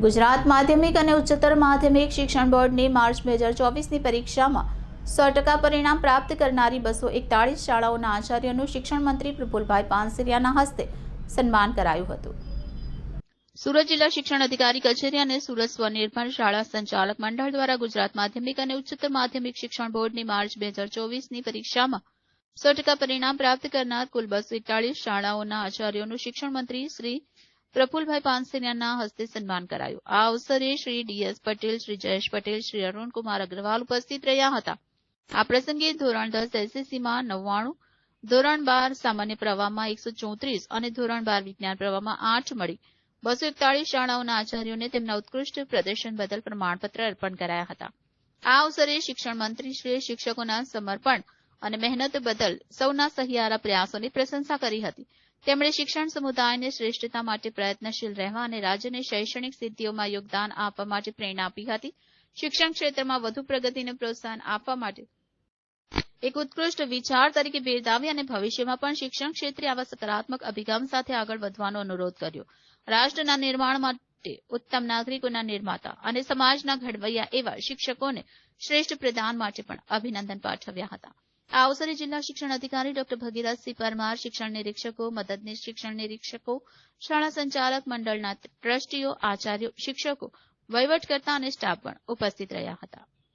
ગુજરાત માધ્યમિક અને ઉચ્ચતર માધ્યમિક શિક્ષણ બોર્ડની માર્ચ 2024ની પરીક્ષામાં 100% પરિણામ પ્રાપ્ત કરનારી 241 શાળાઓના આચાર્યનું શિક્ષણ મંત્રી પ્રફુલભાઈ પાનસેરિયાના હસ્તે સન્માન કરાયું હતું। સુરત જિલ્લા શિક્ષણ અધિકારી કચેરી અને સુરત સ્વનિર્ભર શાળા સંચાલક મંડળ દ્વારા ગુજરાત માધ્યમિક અને ઉચ્ચતર માધ્યમિક શિક્ષણ બોર્ડની માર્ચ 2024ની પરીક્ષામાં 100% પરિણામ પ્રાપ્ત કરનાર કુલ 241 શાળાઓના આચાર્યોનું શિક્ષણ મંત્રી શ્રી પ્રફુલભાઈ પાનસેરિયાના હસ્તે સન્માન કરાયું। આ અવસરે શ્રી ડીએસ પટેલ, શ્રી જયેશ પટેલ, શ્રી અરુણકુમાર અગ્રવાલ ઉપસ્થિત રહ્યા હતા। આ પ્રસંગે ધોરણ 10 એસએસસીમાં 99, ધોરણ 12 સામાન્ય પ્રવાહમાં 134 અને ધોરણ 12 વિજ્ઞાન પ્રવાહમાં 8 મળી 241 શાળાઓના આચાર્યોને તેમના ઉત્કૃષ્ટ પ્રદર્શન બદલ પ્રમાણપત્ર અર્પણ કરાયા હતા। આ અવસરે શિક્ષણ મંત્રીશ્રીએ શિક્ષકોના સમર્પણ અને મહેનત બદલ સૌના સહિયારા પ્રયાસોની પ્રશંસા કરી હતી। તેમણે શિક્ષણ સમુદાયને શ્રેષ્ઠતા માટે પ્રયત્નશીલ રહેવા અને રાજ્યની શૈક્ષણિક સિદ્ધિઓમાં યોગદાન આપવા માટે પ્રેરણા આપી હતી। શિક્ષણ ક્ષેત્રમાં વધુ પ્રગતિને પ્રોત્સાહન આપવા માટે એક ઉત્કૃષ્ટ વિચાર તરીકે બિરદાવી અને ભવિષ્યમાં પણ શિક્ષણ ક્ષેત્રે આવા સકારાત્મક અભિગમ સાથે આગળ વધવાનો અનુરોધ કર્યો। રાષ્ટ્રના નિર્માણ માટે ઉત્તમ નાગરિકોના નિર્માતા અને સમાજના ઘડવૈયા એવા શિક્ષકોને શ્રેષ્ઠ પ્રદાન માટે પણ અભિનંદન પાઠવ્યા હતા। આ અવસરે જિલ્લા શિક્ષણ અધિકારી ડોક્ટર ભગીરથસિંહ પરમાર, શિક્ષણ નિરીક્ષકો, મદદનીશ શિક્ષણ નિરીક્ષકો, શાળા સંચાલક મંડળના ટ્રસ્ટીઓ, આચાર્યો, શિક્ષકો, વહીવટકર્તા અને સ્ટાફ પણ ઉપસ્થિત રહ્યા હતા।